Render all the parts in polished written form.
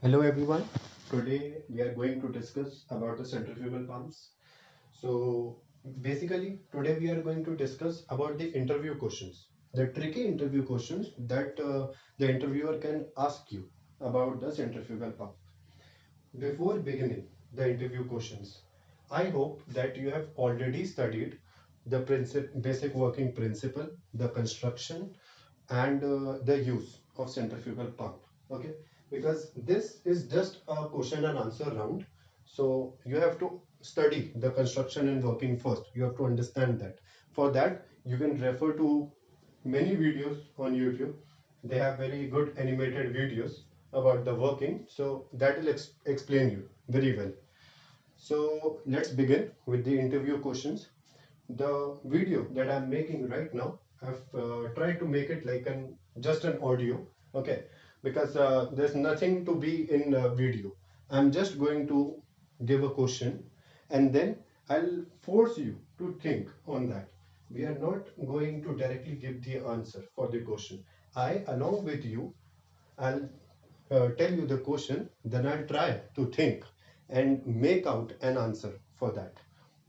Hello everyone. Today we are going to discuss about the centrifugal pumps. So basically today we are going to discuss about the interview questions. The tricky interview questions that the interviewer can ask you about the centrifugal pump. Before beginning the interview questions, I hope that you have already studied the basic working principle, the construction and the use of centrifugal pump. Okay, because this is just a question and answer round, so you have to study the construction and working first. You have to understand that. For that you can refer to many videos on YouTube. They have very good animated videos about the working, so that will explain you very well. So let's begin with the interview questions. The video that I'm making right now, I've tried to make it like an just an audio, okay? Because there's nothing to be in video. I'm just going to give a question, and then I'll force you to think on that. We are not going to directly give the answer for the question. I, along with you, I'll tell you the question, then I'll try to think and make out an answer for that.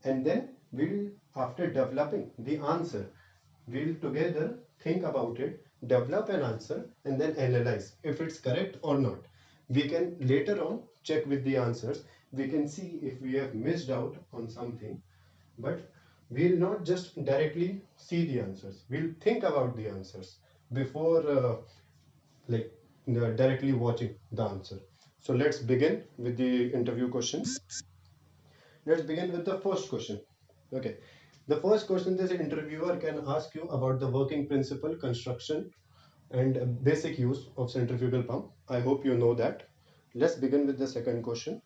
And then we'll, after developing the answer, we'll together think about it, develop an answer, and then analyze if it's correct or not. We can later on check with the answers. We can see if we have missed out on something, but we'll not just directly see the answers. We'll think about the answers before like directly watching the answer. So let's begin with the interview questions. Let's begin with the first question. Okay. The first question this interviewer can ask you about the working principle, construction, and basic use of centrifugal pump. I hope you know that. Let's begin with the second question.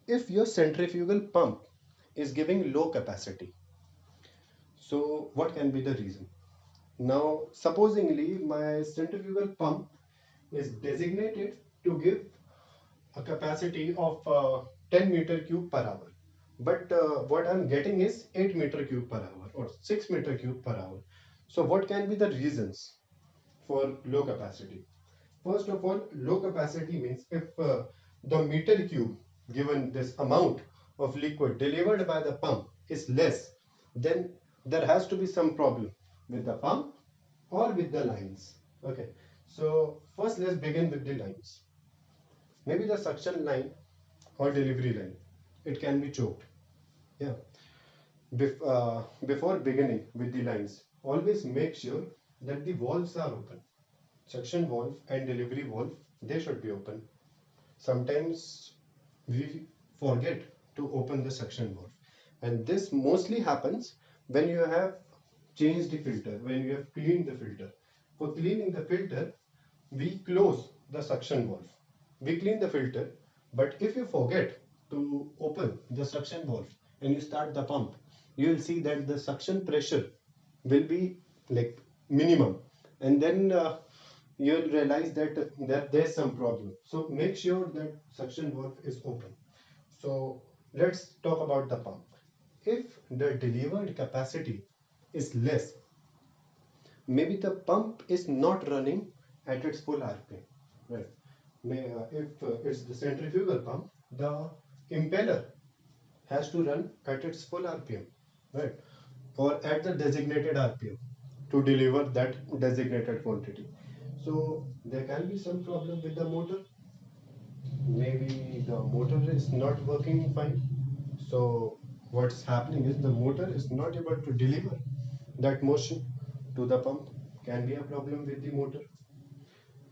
If your centrifugal pump is giving low capacity, so what can be the reason? Now, supposingly my centrifugal pump is designated to give a capacity of 10 meter cube per hour. But what I'm getting is 8 meter cube per hour or 6 meter cube per hour. So what can be the reasons for low capacity? First of all, low capacity means if the meter cube given this amount of liquid delivered by the pump is less, then there has to be some problem with the pump or with the lines. Okay, so first let's begin with the lines. Maybe the suction line or delivery line, it can be choked. Yeah. Before beginning with the lines, always make sure that the valves are open. Suction valve and delivery valve, they should be open. Sometimes we forget to open the suction valve, and this mostly happens when you have changed the filter, when you have cleaned the filter. For cleaning the filter, we close the suction valve. We clean the filter, but if you forget to open the suction valve and you start the pump, you will see that the suction pressure will be like minimum, and then you'll realize that there's some problem. So make sure that suction valve is open. So let's talk about the pump. If the delivered capacity is less, maybe the pump is not running at its full RPM. Right. If it's the centrifugal pump, the impeller has to run at its full RPM, right? Or at the designated RPM to deliver that designated quantity. So there can be some problem with the motor. Maybe the motor is not working fine. So what's happening is the motor is not able to deliver that motion to the pump. Can be a problem with the motor.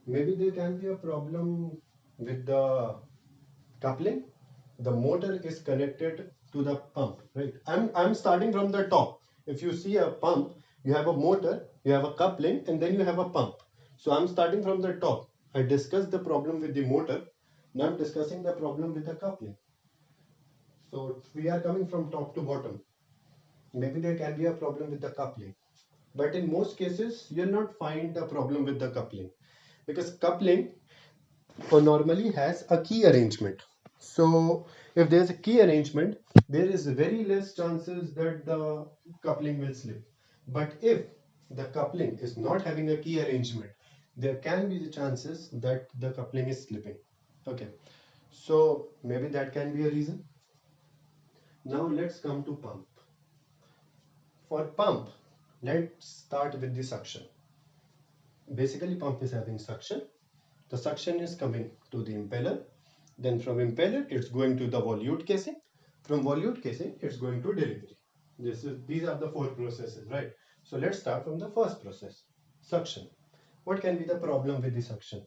Maybe there can be a problem with the coupling. The motor is connected to the pump, right? I'm starting from the top. If you see a pump, you have a motor, you have a coupling, and then you have a pump. So I'm starting from the top. I discussed the problem with the motor. Now I'm discussing the problem with the coupling. So we are coming from top to bottom. Maybe there can be a problem with the coupling. But in most cases, you'll not find a problem with the coupling, because coupling normally has a key arrangement. So if there's a key arrangement, there is very less chances that the coupling will slip. But if the coupling is not having a key arrangement, there can be the chances that the coupling is slipping. Okay, so maybe that can be a reason. Now let's come to pump. For pump, let's start with the suction. Basically, pump is having suction. The suction is coming to the impeller. Then from impeller, it's going to the volute casing. From volute casing, it's going to delivery. These are the four processes, right? So let's start from the first process, suction. What can be the problem with the suction?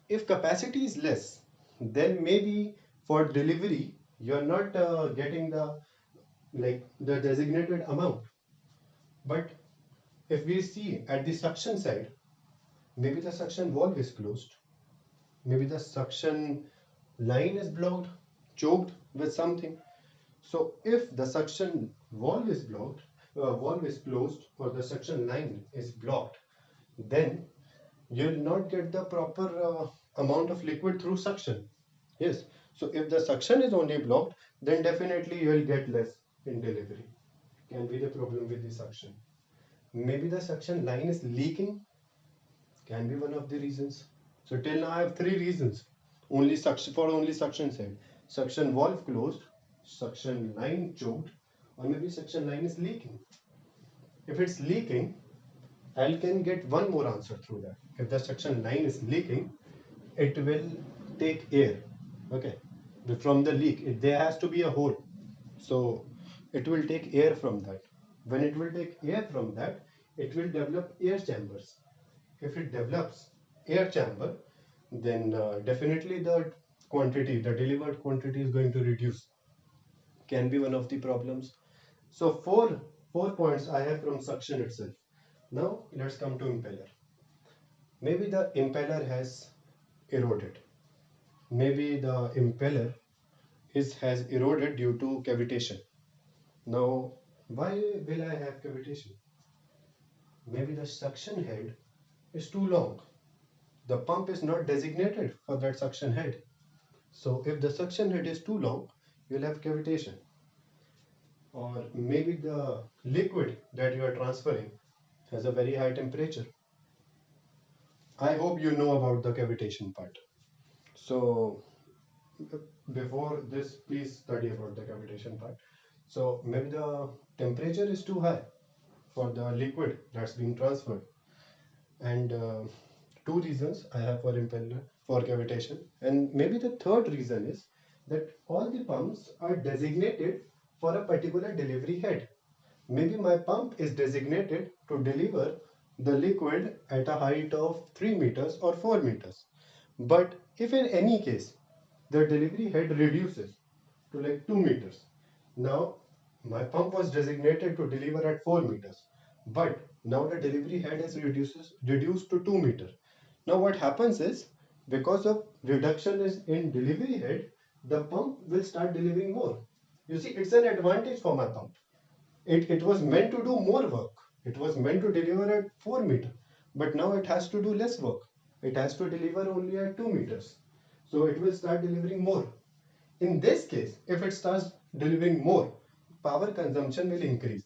If capacity is less, then maybe for delivery, you're not getting the designated amount. But if we see at the suction side, maybe the suction valve is closed. Maybe the suction line is blocked, choked with something. So if the suction valve is blocked, valve is closed, or the suction line is blocked, then you'll not get the proper amount of liquid through suction. Yes. So if the suction is only blocked, then definitely you'll get less in delivery. Can be the problem with the suction. Maybe the suction line is leaking, can be one of the reasons. So till now I have three reasons. Only suction for only suction side. Suction valve closed, suction line choked, or maybe suction line is leaking. If it's leaking, I can get one more answer through that. If the suction line is leaking, it will take air. Okay. From the leak, there has to be a hole. So it will take air from that. When it will take air from that, it will develop air chambers. If it develops air chamber, then definitely the quantity, the delivered quantity is going to reduce. Can be one of the problems. So four points I have from suction itself. Now let's come to impeller. Maybe the impeller has eroded. Maybe the impeller has eroded due to cavitation. Now, why will I have cavitation? Maybe the suction head is too long. The pump is not designated for that suction head. So if the suction head is too long, you'll have cavitation. Or maybe the liquid that you are transferring has a very high temperature. I hope you know about the cavitation part. So before this, please study about the cavitation part. So maybe the temperature is too high for the liquid that's being transferred. And two reasons I have for impeller for cavitation. And maybe the third reason is that all the pumps are designated for a particular delivery head. Maybe my pump is designated to deliver the liquid at a height of 3 meters or 4 meters. But if in any case the delivery head reduces to like 2 meters, now my pump was designated to deliver at 4 meters, but now the delivery head is reduced to 2 meters. Now what happens is, because of reduction is in delivery head, the pump will start delivering more. You see, it's an advantage for my pump. It was meant to do more work. It was meant to deliver at 4 meters, but now it has to do less work. It has to deliver only at 2 meters. So it will start delivering more. In this case, if it starts delivering more, power consumption will increase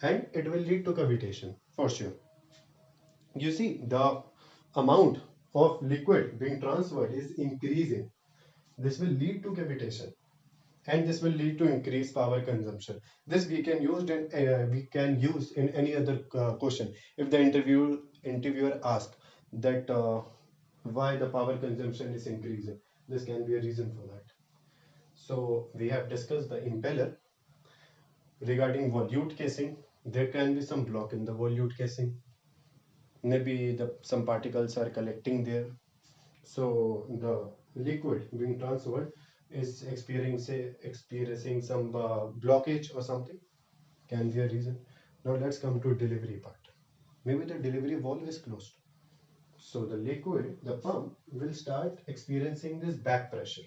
and it will lead to cavitation for sure. You see, the amount of liquid being transferred is increasing. This will lead to cavitation and this will lead to increased power consumption. This we can use in any other question. If the interviewer asks that why the power consumption is increasing, this can be a reason for that. So we have discussed the impeller. Regarding volute casing, there can be some block in the volute casing. Maybe some particles are collecting there. So the liquid being transferred is experiencing some blockage or something. Can be a reason. Now let's come to delivery part. Maybe the delivery valve is closed. So the liquid, the pump will start experiencing this back pressure.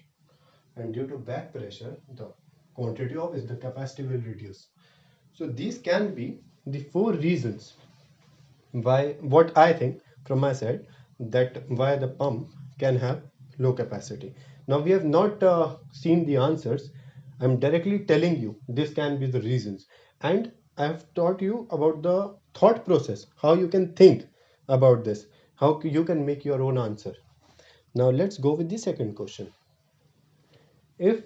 And due to back pressure, the quantity of is the capacity will reduce. So these can be the four reasons why, what I think from my side, that why the pump can have low capacity. Now we have not seen the answers. I'm directly telling you this can be the reasons, and I have taught you about the thought process, how you can think about this, how you can make your own answer. Now let's go with the second question. If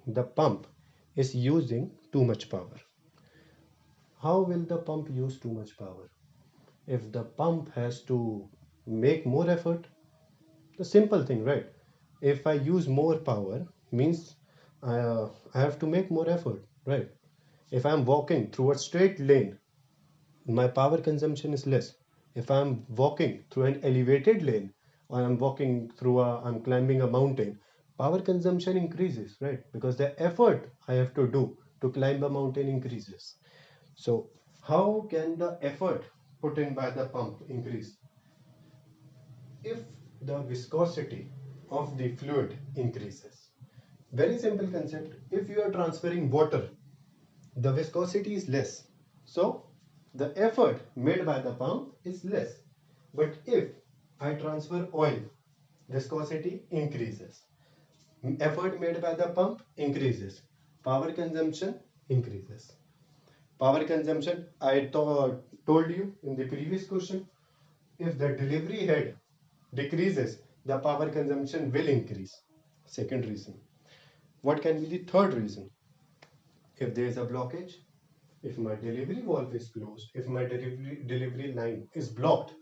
the pump is using too much power, how will the pump use too much power? If the pump has to make more effort, the simple thing, right? If I use more power, means I have to make more effort, right? If I'm walking through a straight lane, my power consumption is less. If I'm walking through an elevated lane, or I'm climbing a mountain, power consumption increases, right? Because the effort I have to do to climb a mountain increases. So how can the effort put in by the pump increase? If the viscosity of the fluid increases. Very simple concept. If you are transferring water, the viscosity is less. So the effort made by the pump is less. But if I transfer oil, viscosity increases. Effort made by the pump increases. Power consumption increases. Power consumption, told you in the previous question, if the delivery head decreases, the power consumption will increase. Second reason. What can be the third reason? If there is a blockage, if my delivery valve is closed, if my delivery line is blocked,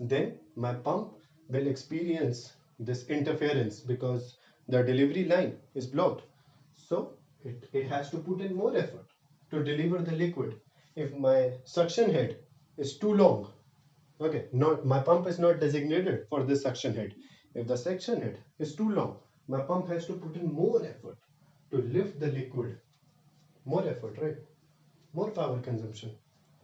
then my pump will experience this interference because the delivery line is blocked. So it has to put in more effort to deliver the liquid. If my suction head is too long, okay, not my pump is not designated for this suction head. If the suction head is too long, my pump has to put in more effort to lift the liquid. More effort, right? More power consumption.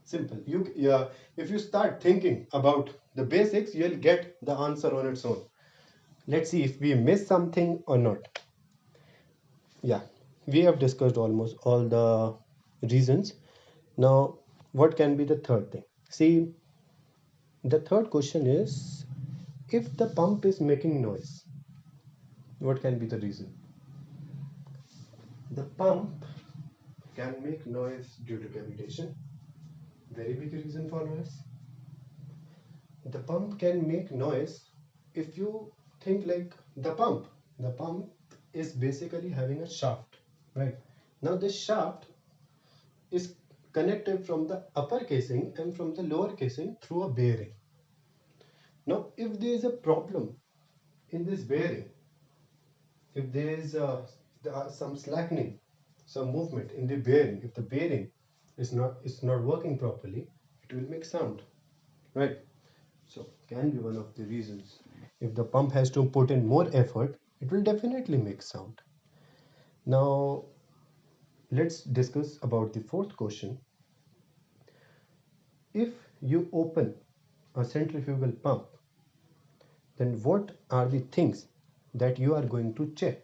Simple. Yeah, if you start thinking about the basics, you'll get the answer on its own. Let's see if we miss something or not. Yeah, we have discussed almost all the reasons. Now, what can be the third thing? See, the third question is, if the pump is making noise, what can be the reason? The pump can make noise due to cavitation. Very big reason for noise. The pump can make noise if you think like the pump is basically having a shaft, right? Now this shaft is connected from the upper casing and from the lower casing through a bearing. Now if there is a problem in this bearing, if there is some slackening, some movement in the bearing, if the bearing is not working properly, it will make sound, right? So can be one of the reasons. If the pump has to put in more effort, it will definitely make sound. Now let's discuss about the fourth question. If you open a centrifugal pump, then what are the things that you are going to check?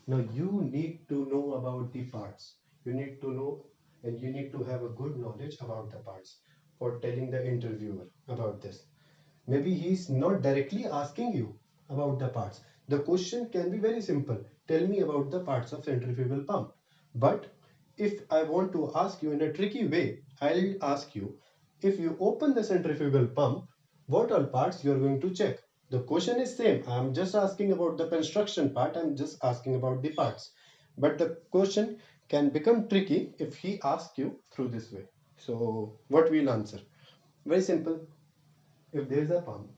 Now you need to know about the parts. You need to know and you need to have a good knowledge about the parts for telling the interviewer about this. Maybe he's not directly asking you about the parts. The question can be very simple. Tell me about the parts of centrifugal pump. But if I want to ask you in a tricky way, I'll ask you, if you open the centrifugal pump, what all parts you are going to check? The question is same. I'm just asking about the construction part. I'm just asking about the parts. But the question can become tricky if he asks you through this way. So what we'll answer? Very simple. If there is a pump,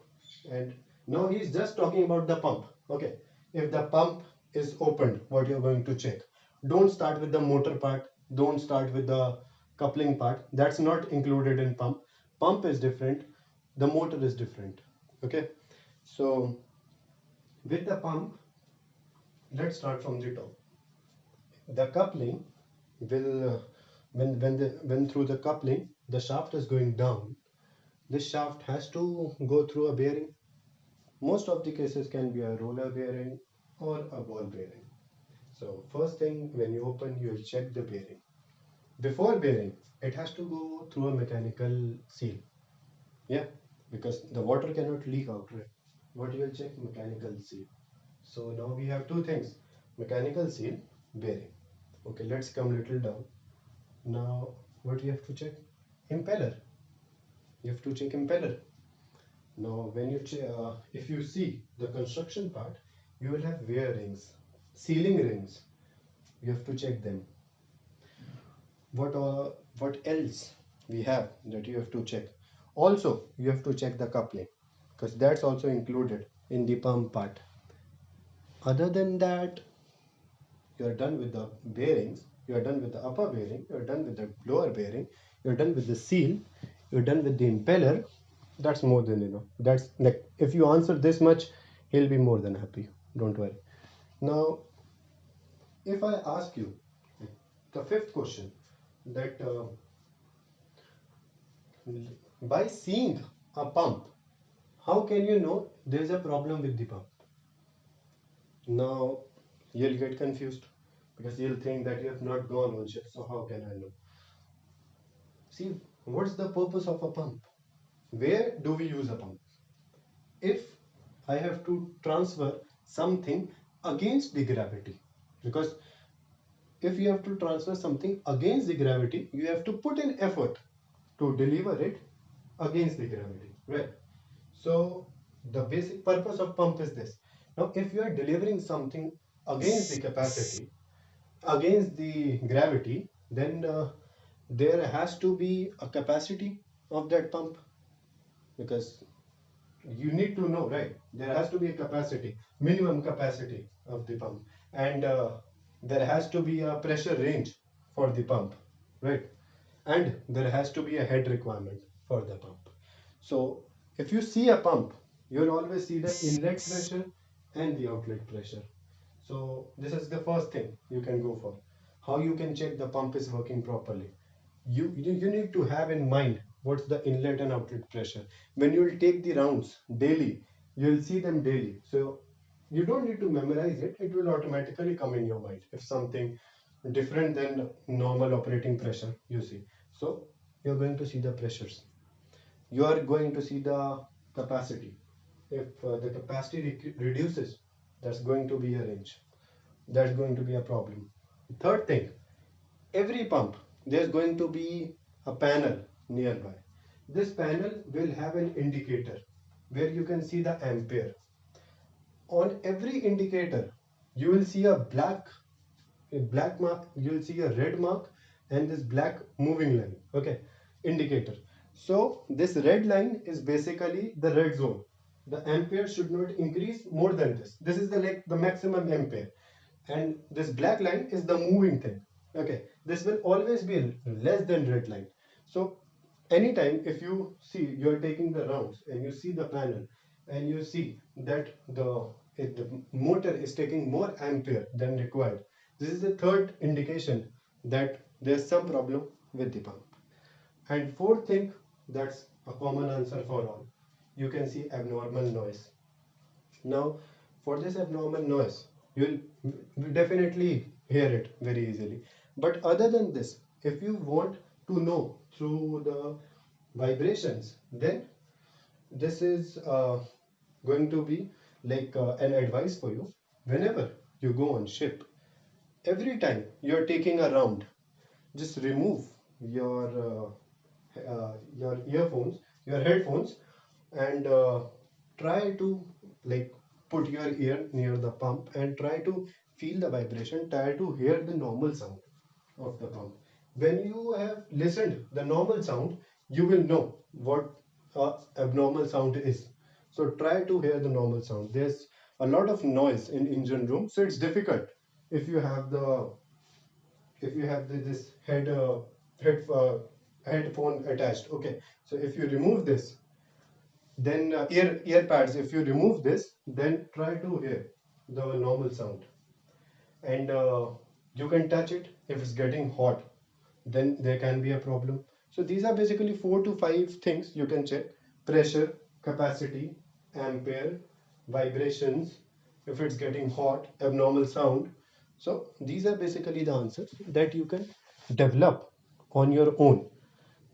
and now he's just talking about the pump, okay, if the pump is opened, what you're going to check? Don't start with the motor part, don't start with the coupling part. That's not included in pump. Pump is different, the motor is different. Okay, so with the pump, let's start from the top. The coupling will when through the coupling the shaft is going down, this shaft has to go through a bearing. Most of the cases can be a roller bearing or a ball bearing. So first thing, when you open, you will check the bearing. Before bearing, it has to go through a mechanical seal. Yeah, because the water cannot leak out, right? What you will check? Mechanical seal. So now we have two things: mechanical seal, bearing. Okay, let's come little down. Now what you have to check? Impeller. You have to check impeller. Now, if you see the construction part, you will have wear rings, ceiling rings. You have to check them. What else we have that you have to check? Also, you have to check the coupling because that's also included in the pump part. Other than that, you are done with the bearings, you are done with the upper bearing, you are done with the lower bearing, you are done with the seal, you are done with the impeller. That's more than enough. That's like if you answer this much, he'll be more than happy. Don't worry. Now, if I ask you the fifth question, that by seeing a pump, how can you know there's a problem with the pump? Now, you'll get confused because you'll think that you have not gone on shift, so how can I know? See, what's the purpose of a pump? Where do we use a pump? If I have to transfer something against the gravity, because if you have to transfer something against the gravity, you have to put in effort to deliver it against the gravity, right? So the basic purpose of pump is this. Now, if you are delivering something against the capacity, against the gravity, then there has to be a capacity of that pump, because you need to know, right? There has to be a capacity, minimum capacity of the pump, and there has to be a pressure range for the pump, right? And there has to be a head requirement for the pump. So if you see a pump, you'll always see the inlet pressure and the outlet pressure. So this is the first thing you can go for. How you can check the pump is working properly. You need to have in mind what's the inlet and outlet pressure. When you will take the rounds daily, you will see them daily. So you don't need to memorize it. It will automatically come in your mind if something different than normal operating pressure you see. So you're going to see the pressures. You are going to see the capacity. If the capacity reduces, that's going to be a range. That's going to be a problem. Third thing, every pump, there's going to be a panel nearby. This panel will have an indicator where you can see the ampere. On every indicator, you will see a black mark, you will see a red mark and this black moving line, okay, indicator. So this red line is basically the red zone. The ampere should not increase more than this. This is the maximum ampere, and this black line is the moving thing, okay. This will always be less than red line. So anytime if you see you're taking the rounds and you see the panel and you see that the motor is taking more ampere than required, this is the third indication that there's some problem with the pump. And fourth thing, that's a common answer for all, you can see abnormal noise. Now, for this abnormal noise, you'll definitely hear it very easily. But other than this, if you want to know through the vibrations, then this is going to be like an advice for you. Whenever you go on ship, every time you're taking a round, just remove your earphones, your headphones, and try to like put your ear near the pump and try to feel the vibration, try to hear the normal sound of the pump. When you have listened the normal sound, you will know what abnormal sound is. So try to hear the normal sound. There's a lot of noise in engine room, so it's difficult if you have this headphone attached. Okay, so if you remove this, then ear pads, if you remove this, then try to hear the normal sound. And you can touch it. If it's getting hot, then there can be a problem. So these are basically 4 to 5 things you can check: pressure, capacity, ampere, vibrations, if it's getting hot, abnormal sound. So these are basically the answers that you can develop on your own.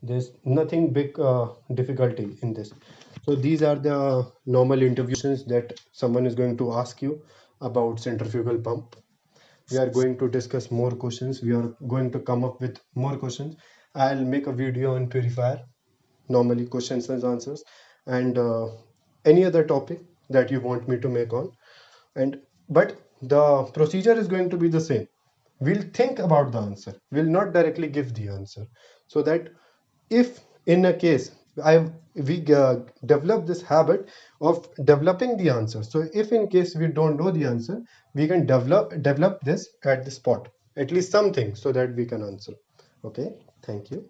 There's nothing big difficulty in this. So these are the normal interviews that someone is going to ask you about centrifugal pump. We are going to discuss more questions. We are going to come up with more questions. I'll make a video on purifier, normally questions and answers, and any other topic that you want me to make on. And but the procedure is going to be the same. We'll think about the answer, we'll not directly give the answer, so that if in a case I we develop this habit of developing the answer, so if in case we don't know the answer, we can develop this at the spot, at least something, so that we can answer. Okay, thank you.